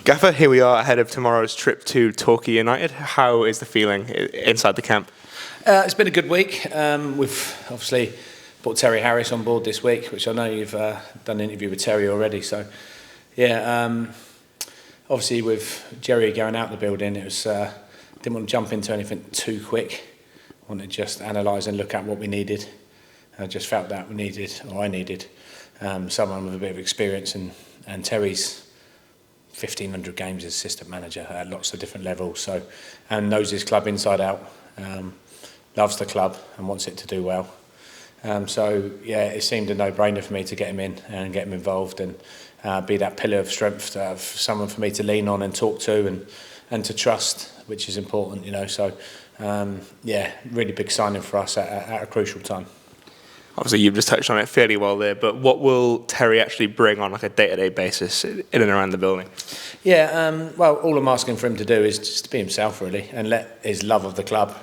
Gaffer, here we are ahead of tomorrow's trip to Torquay United. How is the feeling inside the camp? It's been a good week. We've obviously brought Terry Harris on board this week, which I know you've done an interview with Terry already. So, yeah, obviously with Jerry going out the building, it was didn't want to jump into anything too quick. Wanted to just analyse and look at what we needed. I just felt that I needed someone with a bit of experience, and Terry's 1,500 games as assistant manager at lots of different levels, so, and knows his club inside out, loves the club and wants it to do well. So yeah, it seemed a no-brainer for me to get him in and get him involved and be that pillar of strength, someone for me to lean on and talk to and to trust, which is important, you know. So yeah, really big signing for us at a crucial time. Obviously, you've just touched on it fairly well there, but what will Terry actually bring on like a day-to-day basis in and around the building? Yeah, well, all I'm asking for him to do is just to be himself, really, and let his love of the club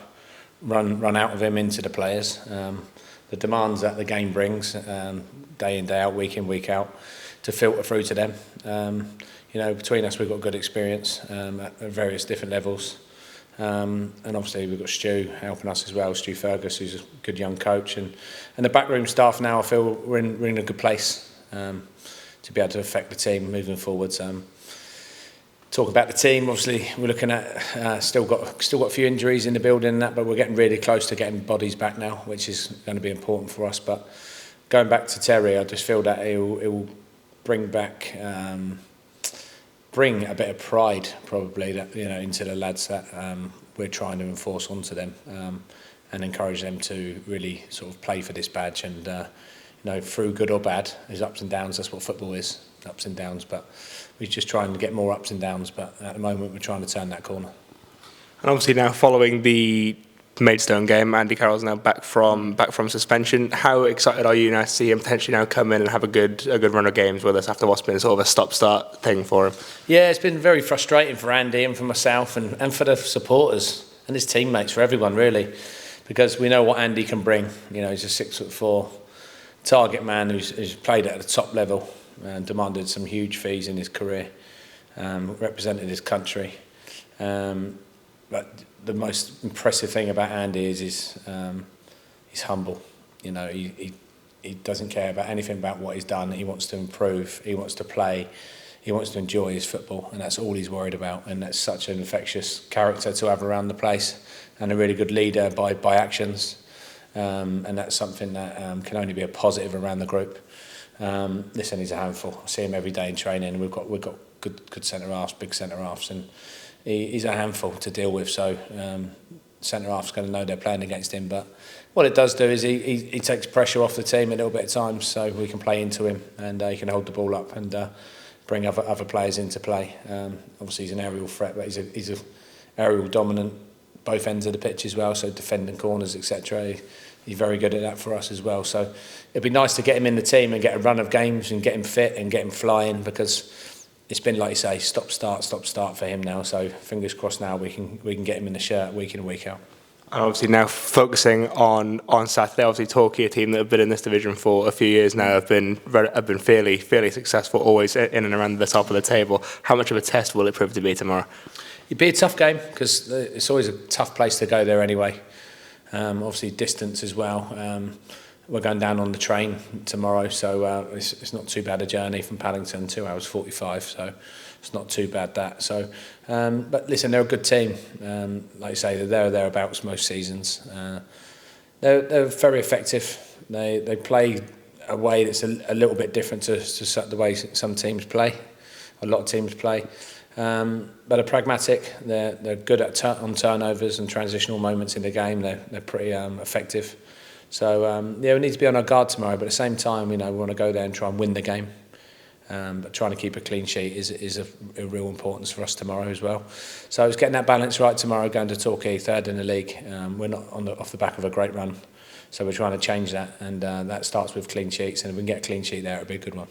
run out of him into the players. The demands that the game brings, day in, day out, week in, week out, to filter through to them. You know, between us, we've got good experience at various different levels. And obviously we've got Stu helping us as well, Stu Fergus, who's a good young coach, and the backroom staff now. I feel we're in a good place to be able to affect the team moving forwards. Talk about the team. Obviously, we're looking at still got a few injuries in the building and that, but we're getting really close to getting bodies back now, which is going to be important for us. But going back to Terry, I just feel that it will bring back. Bring a bit of pride, probably, that, you know, into the lads that we're trying to enforce onto them, and encourage them to really sort of play for this badge. And you know, through good or bad, there's ups and downs. That's what football is, ups and downs. But we're just trying to get more ups and downs. But at the moment, we're trying to turn that corner. And obviously now, following the Maidstone game, Andy Carroll's now back from suspension. How excited are you now to see him potentially now come in and have a good run of games with us after what's been sort of a stop-start thing for him? Yeah, it's been very frustrating for Andy and for myself and for the supporters and his teammates, for everyone really, because we know what Andy can bring. You know, he's a 6'4" target man who's played at the top level and demanded some huge fees in his career, represented his country. But the most impressive thing about Andy is he's humble. You know, he doesn't care about anything about what he's done. He wants to improve. He wants to play. He wants to enjoy his football, and that's all he's worried about. And that's such an infectious character to have around the place, and a really good leader by actions. And that's something that can only be a positive around the group. Listen, he's a handful. I see him every day in training. We've got good centre halves, big centre halves, and he's a handful to deal with. So centre half's going to know they're playing against him. But what it does do is he takes pressure off the team a little bit at times, so we can play into him, and he can hold the ball up and bring other players into play. Obviously, he's an aerial threat, but he's a aerial dominant both ends of the pitch as well. So defending corners, etc. He's very good at that for us as well. So it'd be nice to get him in the team and get a run of games and get him fit and get him flying, because it's been, like you say, stop start for him now. So fingers crossed now we can get him in the shirt week in and week out. And obviously now focusing on Saturday, obviously Torquay, a team that have been in this division for a few years now, have been fairly successful, always in and around the top of the table. How much of a test will it prove to be tomorrow? It'd be a tough game, because it's always a tough place to go there anyway. Obviously distance as well. We're going down on the train tomorrow, so it's not too bad a journey from Paddington, 2 hours 45, so it's not too bad that. So, but listen, they're a good team. Like I say, they're there or thereabouts most seasons. They're very effective. They play a way that's a little bit different to the way some teams play. A lot of teams play. But they're pragmatic. They're good on turnovers and transitional moments in the game. They're pretty effective. So yeah, we need to be on our guard tomorrow. But at the same time, you know, we want to go there and try and win the game. But trying to keep a clean sheet is a real importance for us tomorrow as well. So it's getting that balance right tomorrow. Going to Torquay, third in the league. We're not off the back of a great run, so we're trying to change that, and that starts with clean sheets. And if we can get a clean sheet there, it'll be a good one.